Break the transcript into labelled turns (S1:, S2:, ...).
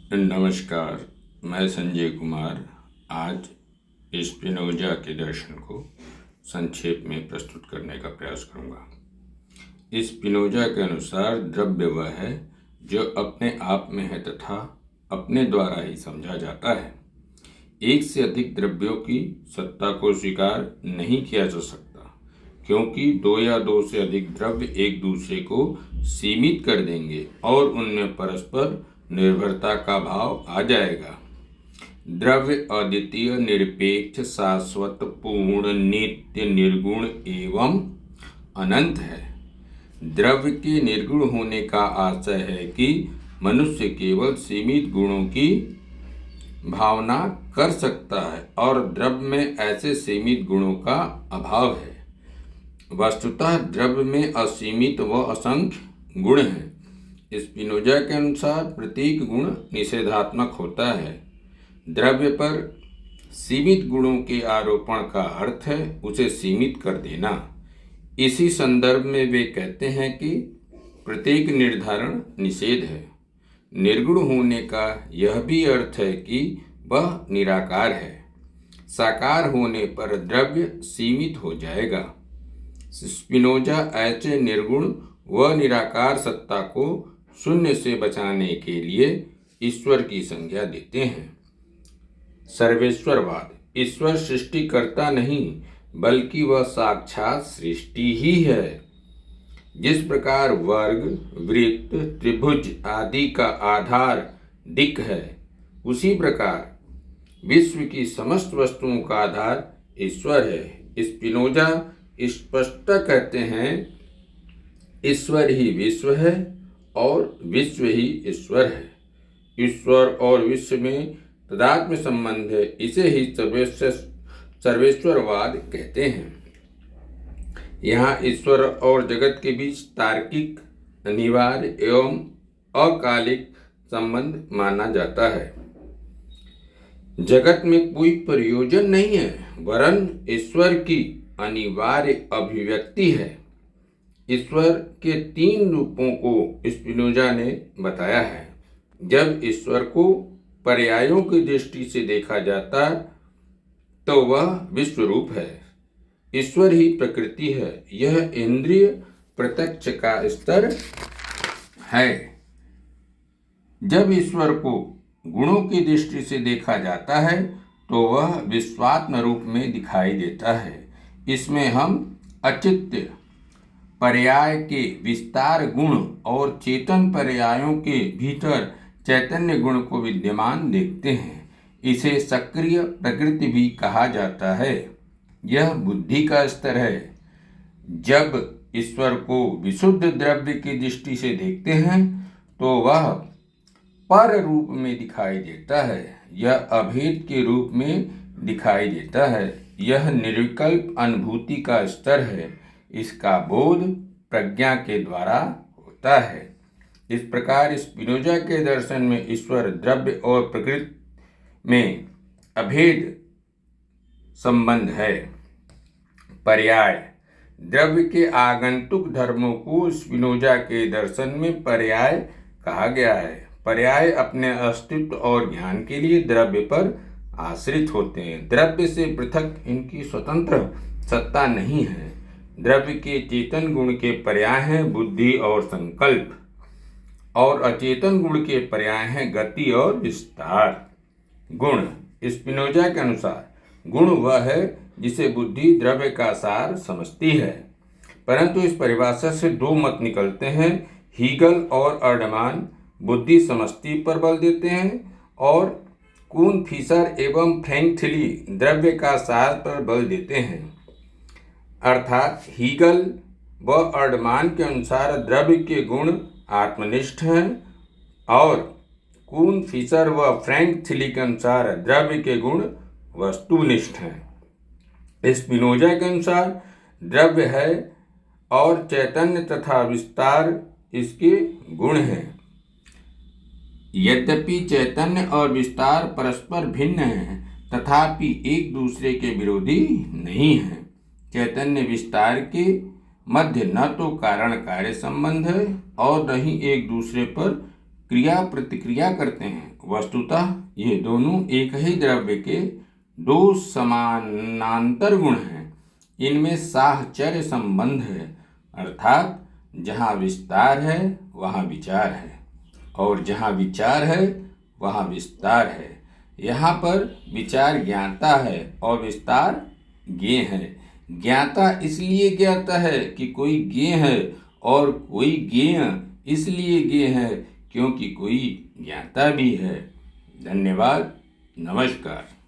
S1: नमस्कार, मैं संजय कुमार आज स्पिनोजा के दर्शन को संक्षेप में प्रस्तुत करने का प्रयास करूंगा। स्पिनोजा के अनुसार द्रव्य वह है जो अपने आप में है तथा अपने द्वारा ही समझा जाता है। एक से अधिक द्रव्यों की सत्ता को स्वीकार नहीं किया जा सकता, क्योंकि दो या दो से अधिक द्रव्य एक दूसरे को सीमित कर देंगे और उनमें परस्पर निर्भरता का भाव आ जाएगा। द्रव्य अद्वितीय, निरपेक्ष, शाश्वत, पूर्ण, नित्य, निर्गुण एवं अनंत है। द्रव्य के निर्गुण होने का आशय है कि मनुष्य केवल सीमित गुणों की भावना कर सकता है और द्रव्य में ऐसे सीमित गुणों का अभाव है। वस्तुतः द्रव्य में असीमित व असंख्य गुण हैं। स्पिनोजा के अनुसार प्रत्येक गुण निषेधात्मक होता है। द्रव्य पर सीमित गुणों के आरोपण का अर्थ है उसे सीमित कर देना। इसी संदर्भ में वे कहते हैं कि प्रत्येक निर्धारण निषेध है। निर्गुण होने का यह भी अर्थ है कि वह निराकार है। साकार होने पर द्रव्य सीमित हो जाएगा। स्पिनोजा ऐसे निर्गुण व निराकार सत्ता को शून्य से बचाने के लिए ईश्वर की संज्ञा देते हैं। सर्वेश्वरवाद। ईश्वर सृष्टिकर्ता नहीं बल्कि वह साक्षात सृष्टि ही है। जिस प्रकार वर्ग, वृत्त, त्रिभुज आदि का आधार दिक् है, उसी प्रकार विश्व की समस्त वस्तुओं का आधार ईश्वर है। स्पिनोजा स्पष्ट कहते हैं ईश्वर ही विश्व है और विश्व ही ईश्वर है। ईश्वर और विश्व में तदात्म्य संबंध है। इसे ही सर्वेश्वरवाद कहते हैं। यहाँ ईश्वर और जगत के बीच तार्किक, अनिवार्य एवं अकालिक संबंध माना जाता है। जगत में कोई प्रयोजन नहीं है, वरन ईश्वर की अनिवार्य अभिव्यक्ति है। ईश्वर के तीन रूपों को स्पिनोजा ने बताया है। जब ईश्वर को पर्यायों की दृष्टि से देखा जाता तो वह विश्व रूप है। ईश्वर ही प्रकृति है। यह इंद्रिय प्रत्यक्ष का स्तर है। जब ईश्वर को गुणों की दृष्टि से देखा जाता है तो वह विश्वात्म रूप में दिखाई देता है। इसमें हम अचित्य पर्याय के विस्तार गुण और चेतन पर्यायों के भीतर चैतन्य गुण को विद्यमान देखते हैं। इसे सक्रिय प्रकृति भी कहा जाता है। यह बुद्धि का स्तर है। जब ईश्वर को विशुद्ध द्रव्य की दृष्टि से देखते हैं तो वह पर रूप में दिखाई देता है। यह अभेद के रूप में दिखाई देता है। यह निर्विकल्प अनुभूति का स्तर है। इसका बोध प्रज्ञा के द्वारा होता है। इस प्रकार स्पिनोजा के दर्शन में ईश्वर द्रव्य और प्रकृति में अभेद संबंध है। पर्याय। द्रव्य के आगंतुक धर्मों को स्पिनोजा के दर्शन में पर्याय कहा गया है। पर्याय अपने अस्तित्व और ज्ञान के लिए द्रव्य पर आश्रित होते हैं। द्रव्य से पृथक इनकी स्वतंत्र सत्ता नहीं है। द्रव्य के चेतन गुण के पर्याय हैं बुद्धि और संकल्प, और अचेतन गुण के पर्याय हैं गति और विस्तार। गुण। स्पिनोजा के अनुसार गुण वह है जिसे बुद्धि द्रव्य का सार समझती है। परंतु इस परिभाषा से दो मत निकलते हैं। हीगल और अर्डमान बुद्धि समष्टि पर बल देते हैं और कून फिशर एवं फ्रैंक थिली द्रव्य का सार पर बल देते हैं। अर्थात हीगल व अर्डमान के अनुसार द्रव्य के गुण आत्मनिष्ठ हैं और कून फिशर व फ्रैंक थिली के अनुसार द्रव्य के गुण वस्तुनिष्ठ हैं। स्पिनोजा के अनुसार द्रव्य है और चैतन्य तथा विस्तार इसके गुण हैं। यद्यपि चैतन्य और विस्तार परस्पर भिन्न हैं, तथापि एक दूसरे के विरोधी नहीं हैं। चैतन्य विस्तार के मध्य न तो कारण कार्य संबंध है और न ही एक दूसरे पर क्रिया प्रतिक्रिया करते हैं। वस्तुतः ये दोनों एक ही द्रव्य के दो समानांतर गुण हैं। इनमें साहचर्य संबंध है, अर्थात जहाँ विस्तार है वहाँ विचार है, और जहाँ विचार है वहाँ विस्तार है। यहाँ पर विचार ज्ञाता है और विस्तार ज्ञेय है। ज्ञाता इसलिए ज्ञाता है कि कोई ज्ञेय है, और कोई ज्ञेय इसलिए ज्ञेय है क्योंकि कोई ज्ञाता भी है। धन्यवाद। नमस्कार।